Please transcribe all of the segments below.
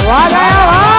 વાહ ગયા વાહ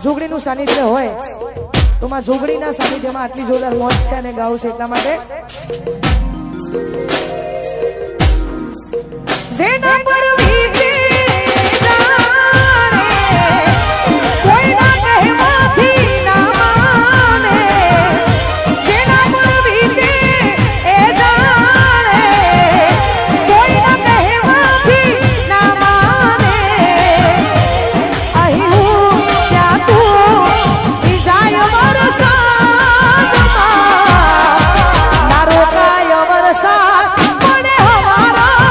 જોગણીનું સાનિધ્ય હોય તો માં જોગણીના સાનિધ્યમાં આટલી જોરદાર મોજ છે અને ગાવું છે એટલા માટે જેના પર વીતે જાણે કોઈના કહેવાથી ના માને જેના પર વીતે એ જાણે કોઈના કહેવાથી ના માને અહીં ના રોકાય વરસાદ પડે હવારા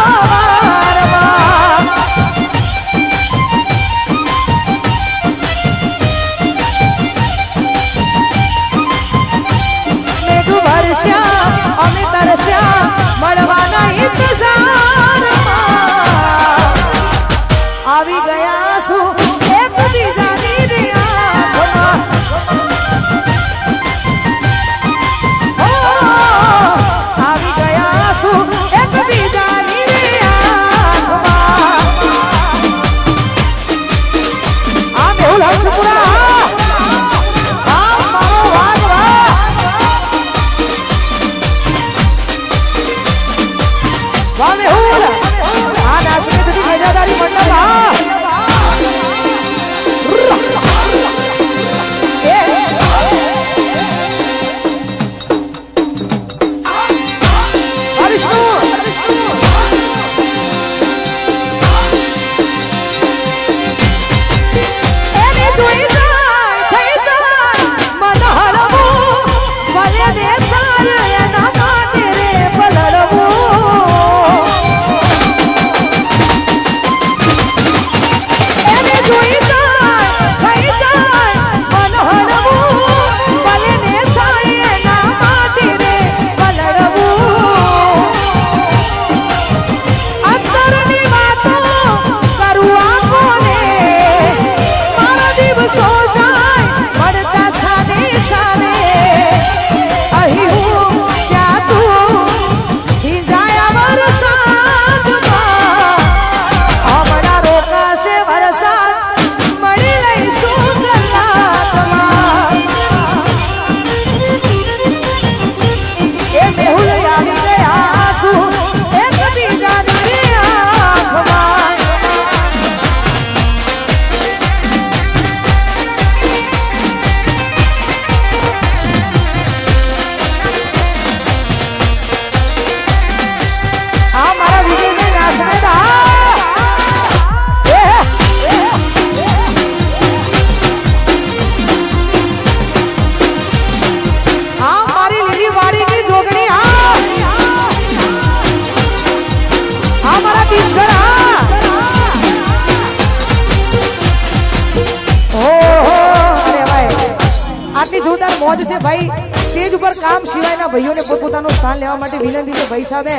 જોરદાર મોજ છે ભાઈ સ્ટેજ ઉપર કામ સિવાયના ભાઈઓને પોતપોતાનું સ્થાન લેવા માટે વિનંતી છે ભાઈ સાહેબે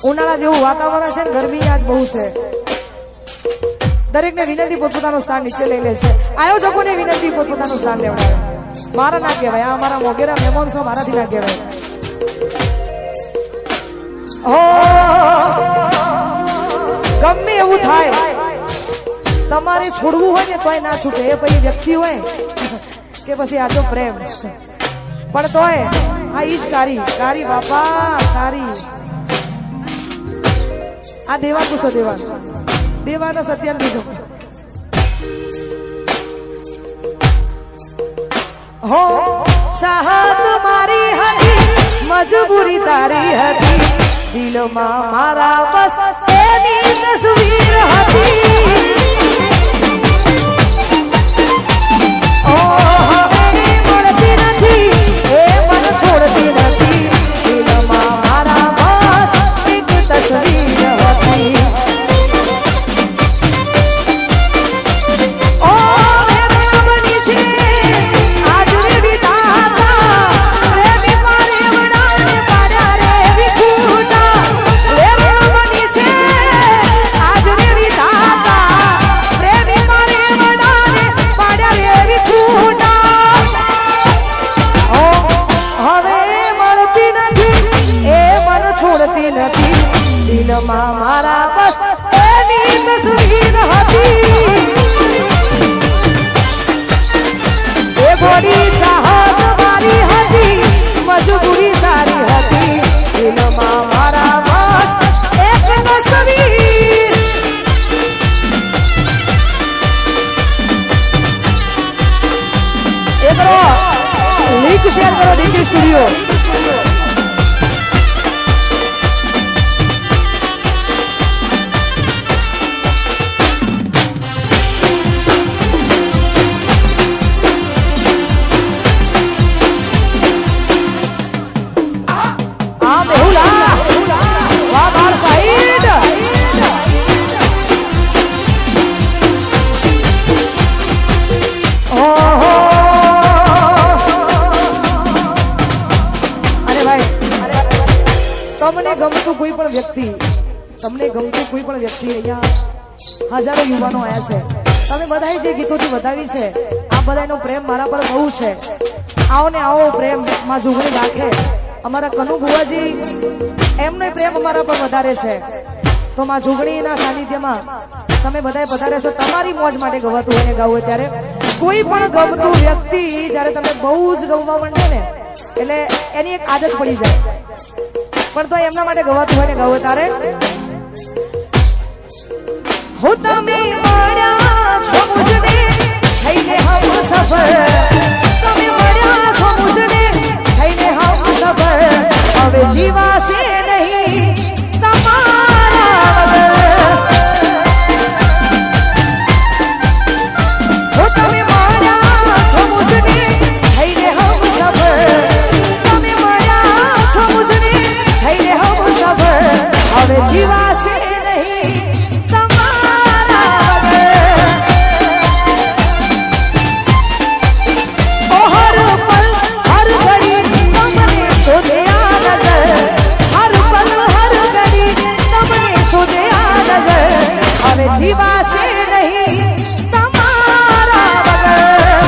ઉનાળા જેવું વાતાવરણ છે ને ગરમી આજ બહુ છે દરેકને વિનંતી પોતપોતાનું સ્થાન નીચે લઈ લે છે આયોજકોને વિનંતી પોતપોતાનું સ્થાન લેવડાવે મારા ના કહેવાય આ અમારા મોગેરા મહેમાન છો મારાથી ના કહેવાય ગમે એવું થાય તમારે છોડવું હોય ને તોય ના છૂટે એ પછી વ્યક્તિ હોય કે પછી આજો પ્રેમ પણ તોય આ ઈ જ કારી બાપા કારી આ દેવા પૂછો દેવાના સત્યાન બીજો હો ચાહત મારી હતી મજબૂરી તારી હતી દિલમાં મારા બસ એની તસવીર હતી ઓ હવે મળતી નથી એ મન છોડતી નથી દિલમાં મારા બસ એક તસવીર હતી દિલમાં મારા બસ એની તસવીર હતી એ ગોરી ચાહત મારી હતી મજબૂરી તારી હતી દિલમાં મારા બસ એક તસવીર એ કરો લિંક શેર કરો ડીકે સ્ટુડિયો તમને ગમતું કોઈ પણ વ્યક્તિ અહીંયા હજારો યુવાનો આવ્યા છે તમે બધાએ જે ગીતોથી વધાવી છે આ બધાનો પ્રેમ મારા પર બહુ છે આવો ને આવો પ્રેમ માં જોગણી રાખે અમારા કનુ બુવાજી એમનો પ્રેમ અમારા પર વધારે છે તો માં જોગણીના સાનિધ્યમાં તમે બધાએ વધારે છો તમારી મોજ માટે ગવાતું હોય ને ગાવું હોય ત્યારે કોઈ પણ ગમતું વ્યક્તિ જ્યારે તમે બહુ જ ગવવા માંડે ને એટલે એની એક આદત પડી જાય પણ તો એમના માટે ગવાતું હોય ને ગાવું તારે હું તમે મળ્યા છો મુજને થઈને હમ સફર તમે મળ્યા છો મુજને થઈને હમ સફર હવે જીવાશે નહીં તમારા વગર હું તમે મળ્યા છો મુજને થઈને હમ સફર તમે મળ્યા છો મુજને થઈને હમ સફર હવે જીવાશે નહીં જીવાશે નહીં તમારા વગર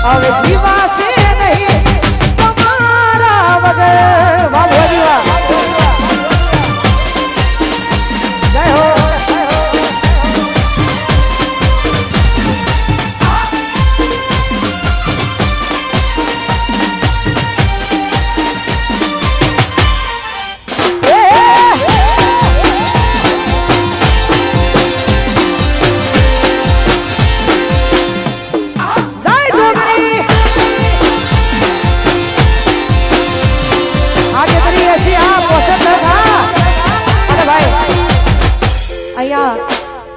હવે જીવાશે નહીં તમારા વગર વાહ વાહ જય હો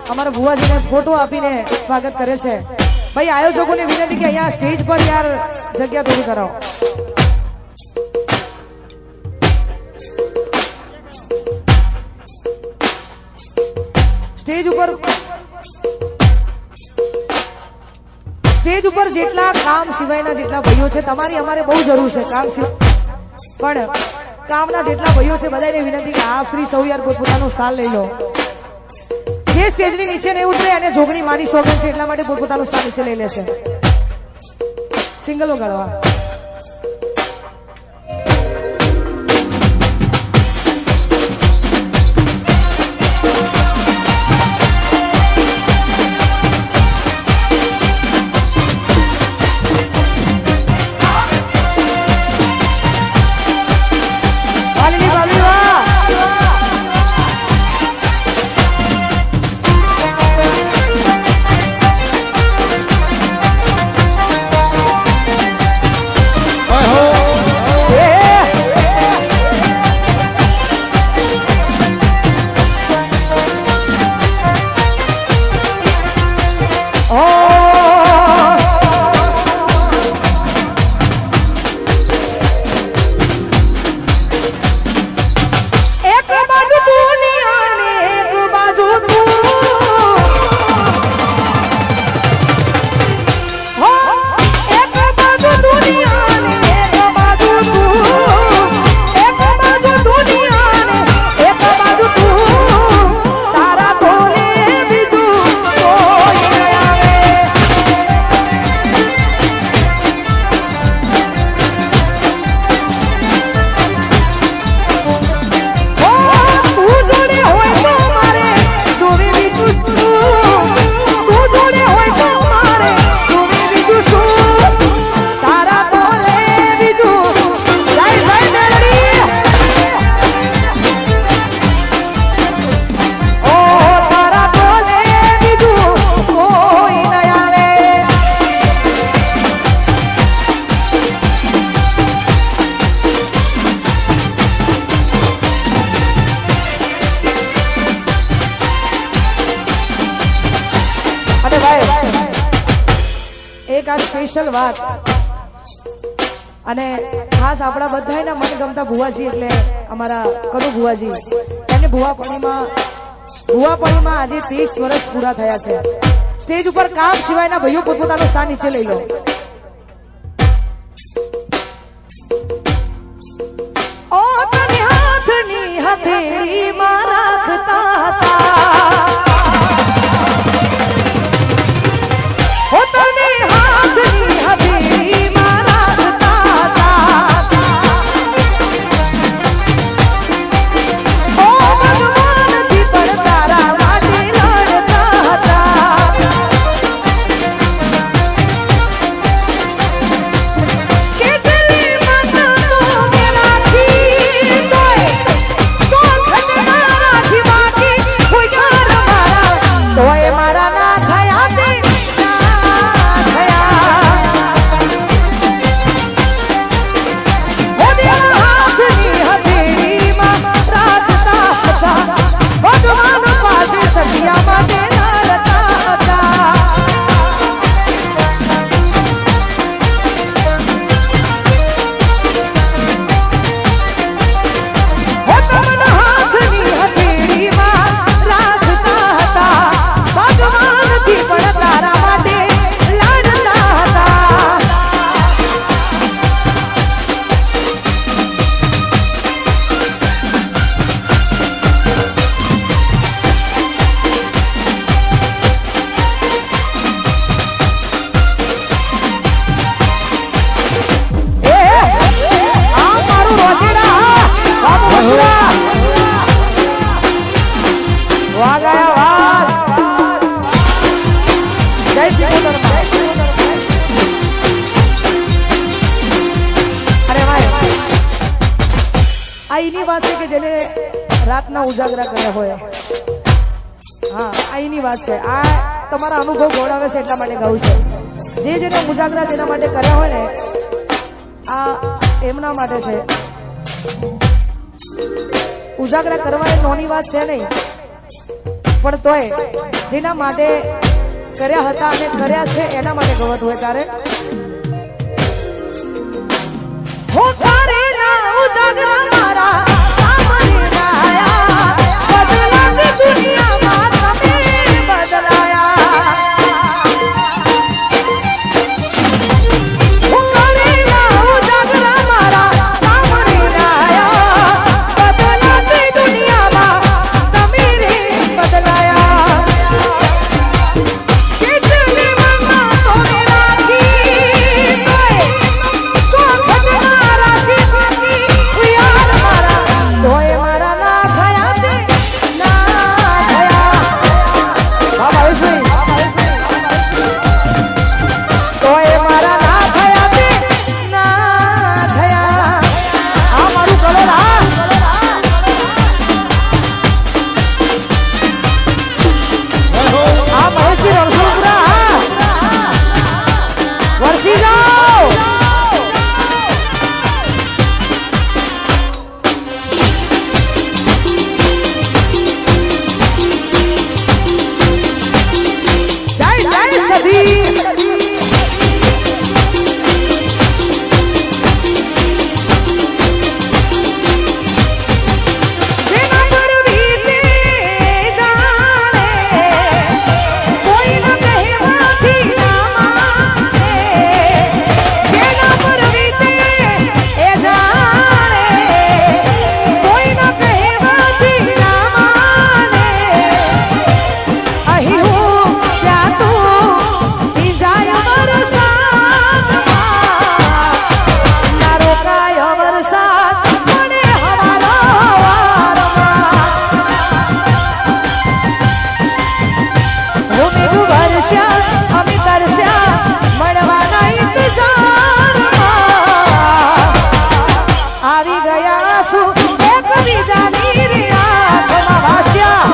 અમારા ભુવાજીને ફોટો આપીને સ્વાગત કરે છે ભાઈ આયોજકોને વિનંતી કે અહીંયા સ્ટેજ પર યાર જગ્યા થોડી કરાવો સ્ટેજ ઉપર સ્ટેજ ઉપર જેટલા કામ સિવાયના જેટલા ભાઈઓ છે તમારી અમારે બહુ જરૂર છે કામ સિવાય પણ કામના જેટલા ભાઈઓ છે બધાને વિનંતી કે આપ શ્રી સૌ યાર પોતપોતાનું સ્થાન લઈ લો જે સ્ટેજની નીચે નહીં ઉતરે અને જોગણી મારી સોગન છે એટલા માટે પોતપોતાનું સ્થાન નીચે લઈ લેશે સિંગલો ગાળવા સ્પેશિયલ વાત અને ખાસ આપણા બધાના મનગમતા ભુવાજી એટલે અમારા કનુ ભુવાજી એને ભુવાપણીમાં આજે 30 વર્ષ પૂરા થયા છે સ્ટેજ ઉપર કામ સિવાયના ભાઈઓ પોતપોતાનું સ્થાન નીચે લઈ લો ઓ તને હાથની હથેળીમાં રાખતા હતા ઓ તને હાથની હથેળીમાં રાખતા હતા ઓ ભગવાનથી પણ તારા માટે લડતા હતા કેટલી મન્નતો મેં રાખી તોય ચોખટ ના રાખી બાકી કોઈ ઘર મારા તોય મારા ના થયા તે આઈની વાત છે કે જેને રાતના ઉજાગરા કર્યા હોય હા આઈની વાત છે આ તમારા અનુભવ ગોળાવે છે એટલા માટે ગાઉં છે જેને ઉજાગરા જેના માટે કર્યા હોય ને આ એમના માટે છે ઉજાગરા કરવા એ નોની વાત છે નહીં પણ તોય જેના માટે કર્યા હતા અને કર્યા છે એના માટે ગવત હોય તારે હો કરેલા ઉજાગરા મારા સામે આયા બદલાતી દુનિયામાં તમે બદલાયા મેઘ વરસ્યા અમે તરસ્યા મળવાના ઇંતજારમાં આવી ગયા શું એકબીજાની રે આંખમાં વાસ્યા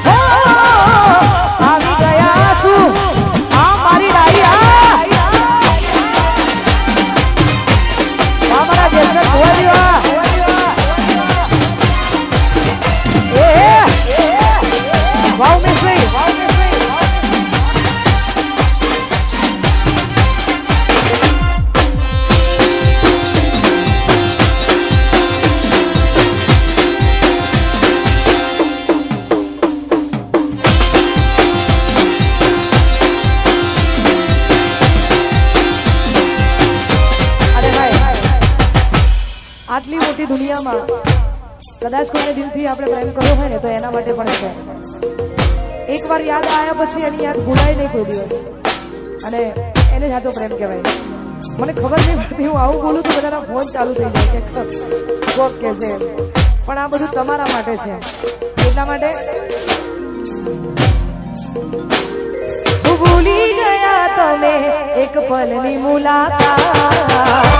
હો આવી ગયા શું આ મારી ડાયા મારા જેસર ભોળિયા વાવ મેશ્રી આટલી મોટી દુનિયામાં કદાચ કોઈને દિલથી આપણે પ્રેમ કર્યો હોય ને તો એના માટે પણ છે એકવાર યાદ આવ્યા પછી એની યાદ ભૂલાય નહીં કોઈ દિવસ અને એને સાચો પ્રેમ કહેવાય મને ખબર નહીં પડતી હું આવું બોલું તો બધાના ફોન ચાલુ થઈ જાય કે કોક કે છે પણ આ બધું તમારા માટે છે એટલા માટે ભૂલી ગયા તમે એક પલની મુલાકાત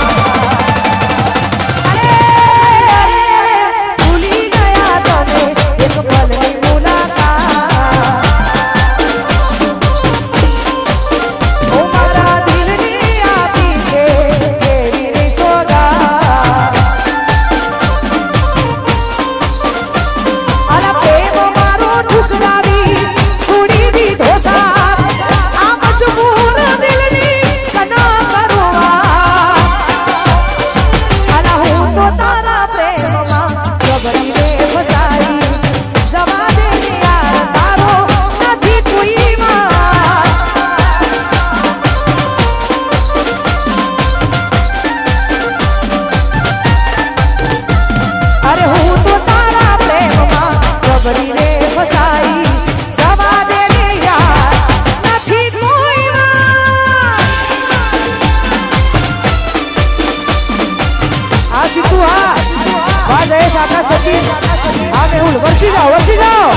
સચિન હા મેહુલ વર્ષી જાઓ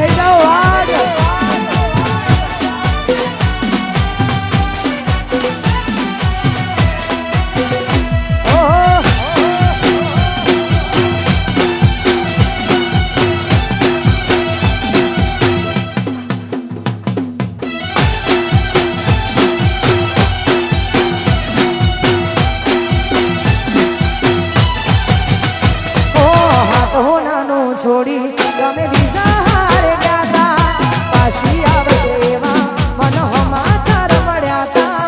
થઈ જાઓ આજ છોડી તમે બીજા હારે ગયા તા પાછી આવશે એવા મન સમાચાર મળ્યા તા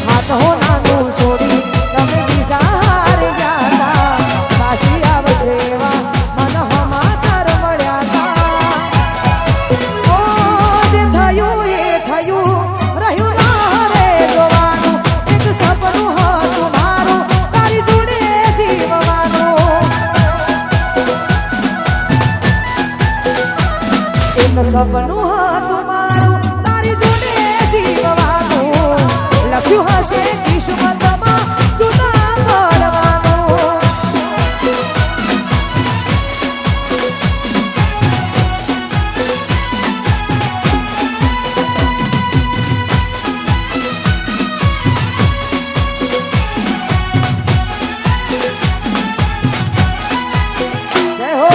હાથ હો નાનું છોડી તમે બીજા હારે ગયા તા પાછી આવશે એવા મન સમાચાર મળ્યા તા ઓ જે થયું એ થયું રહ્યું ના રે જોવાનું એક સપનું હતું મારું સપનું હતું મારું તારી જોડે જીવવાનું લખ્યું હશે કિસ્મતમાં જુદા પડવાનું જય હો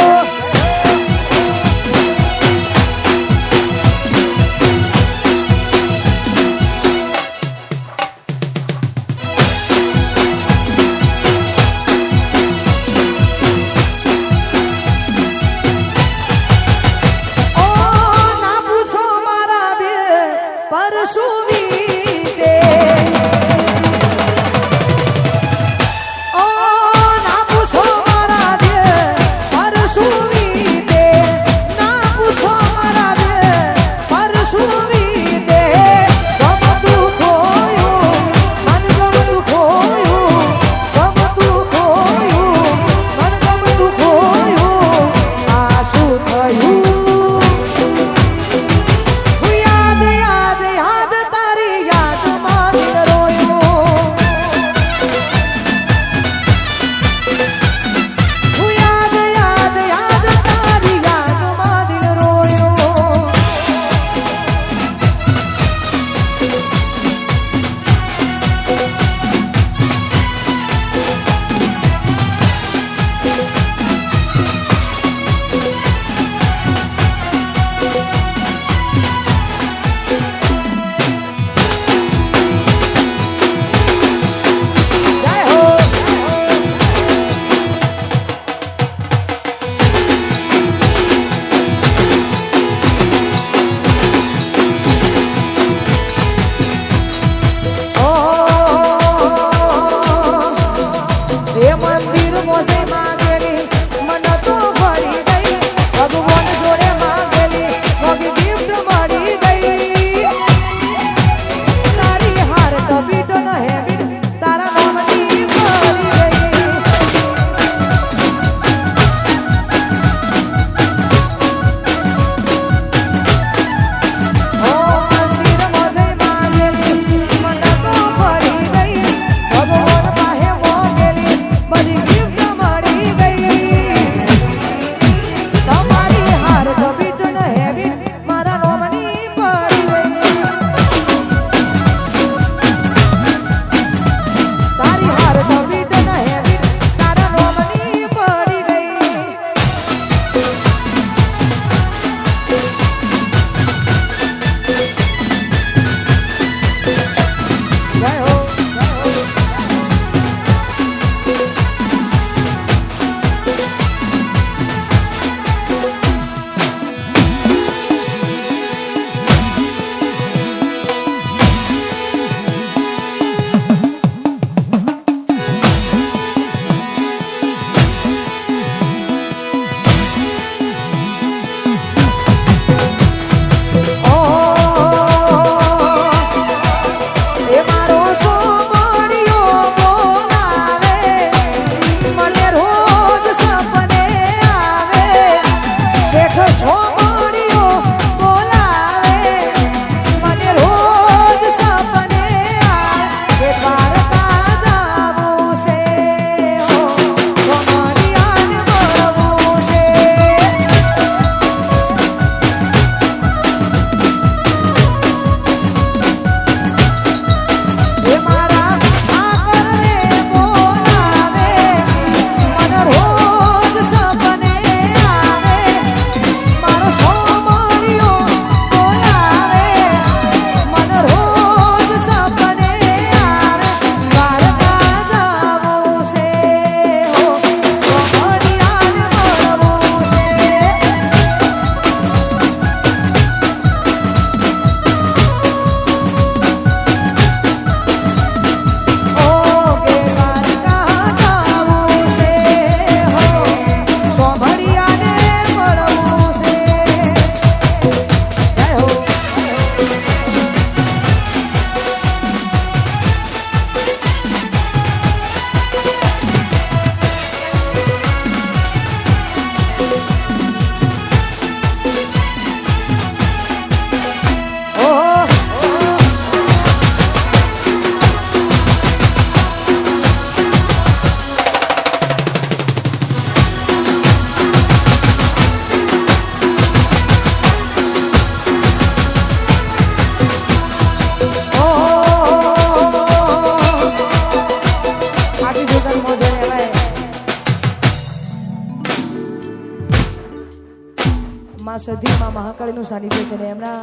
માં સધી માં મહાકાળીનું સાનિધ્ય છે ને એમના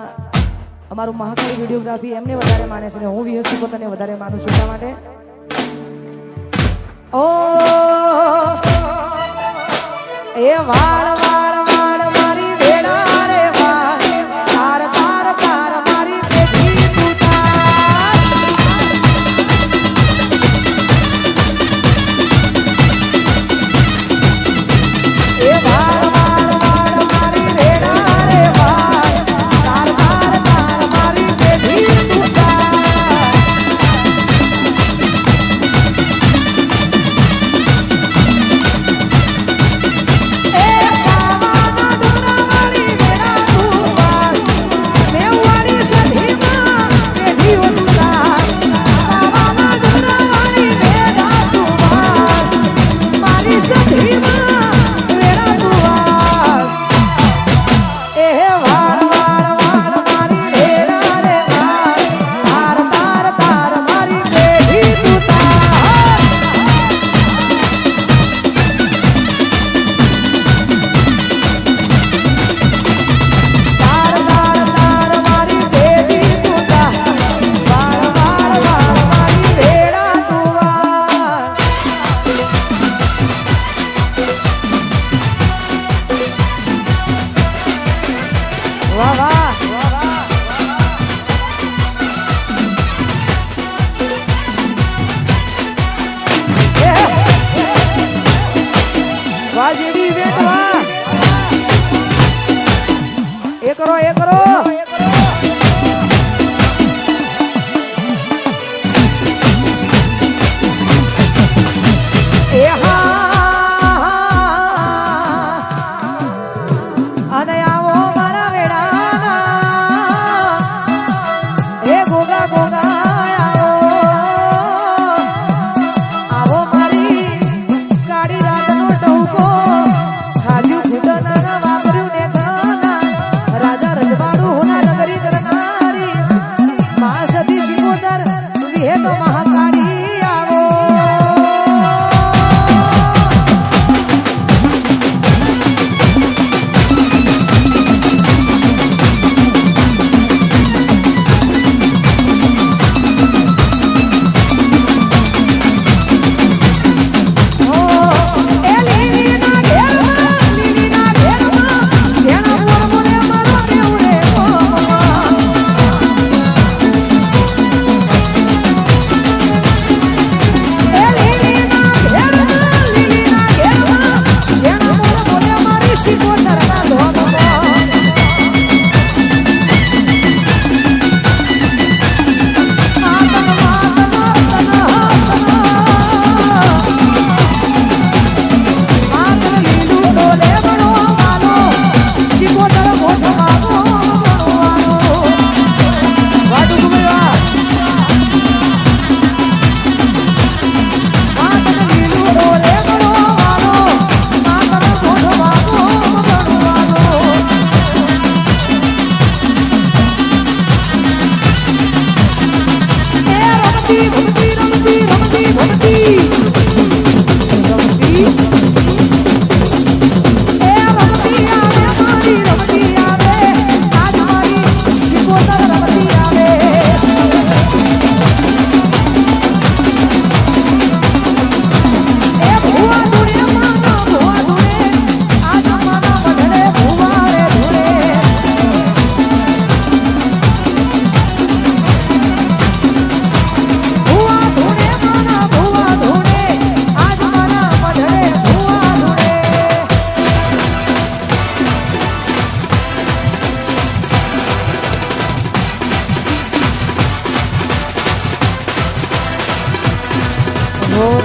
અમારું મહાકાળી વિડીયોગ્રાફી એમને વધારે માને છે ને હું વિહત પોતાને વધારે માનું છું એટલા માટે ઓ એ વાળ વાળ વાળ મારી વેડા રે વાળ તાર તાર તાર મારી પેઢી તૂટા એ વાળ વાળ વાળ મારી વેડા રે વાળ તાર તાર તાર મારી પેઢી તૂટા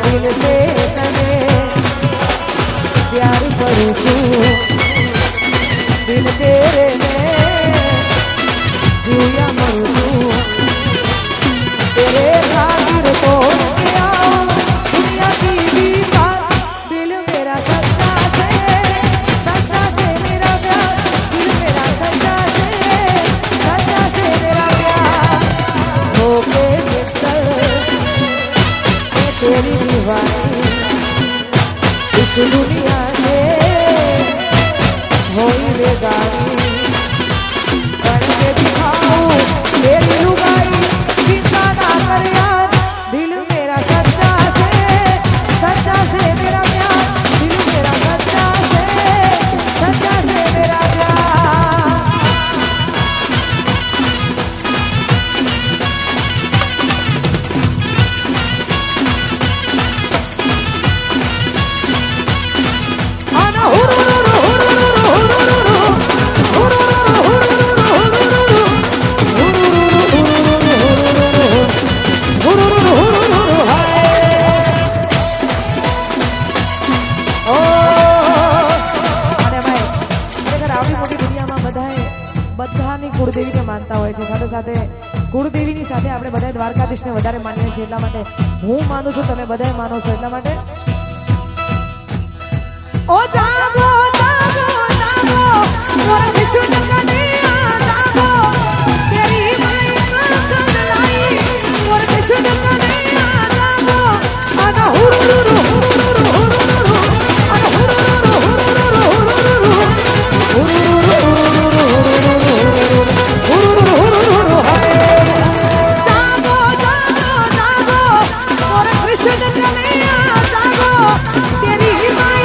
दिल से तने प्यार करूं छू दिल तेरे में जिया मरूं तेरे खातिर तो क्या दुनिया की भी बात दिल मेरा सच्चा से मेरा प्यार दिल मेरा सच्चा से मेरा प्यार हो के निकल तेरी दीवानी इस दुनिया से होई बेगानी કુળદેવીને માનતા હોય છે, સાથે સાથે કુળદેવીની સાથે આપણે બધા દ્વારકાધીશને વધારે માનીએ છીએ, એટલા માટે હું માનું છું, તમે બધા માનો છો, એટલા માટે ઓ જાગો જાગો જાગો મોર વિષ્ણુ કનૈયા જાગો તેરી માઈ કનૈયા મોર વિષ્ણુ કનૈયા જાગો આના હુરુરુરુ હુરુરુરુ હુરુરુરુ આના હુરુરુરુ હુરુરુરુ હુરુરુરુ હુરુરુરુ જાગો જાગો જાગો મોર વિષ્ણુ કનૈયા જાગો તેરી માઈ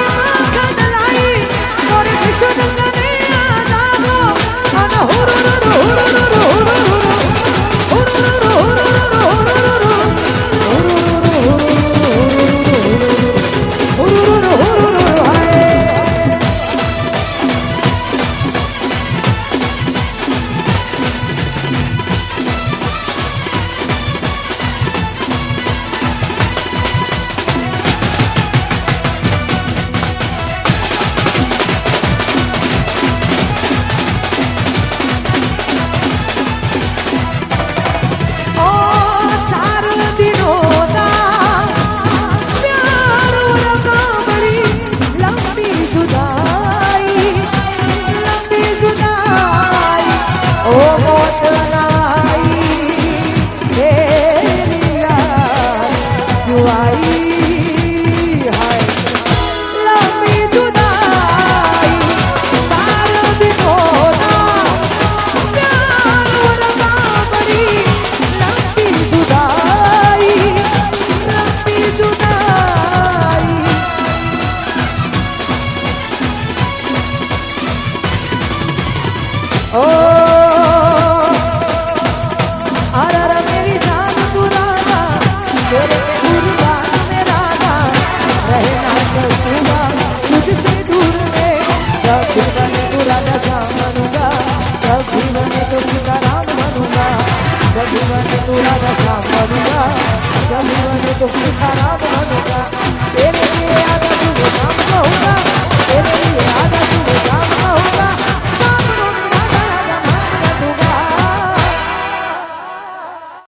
तो सीताराम बनूंगा।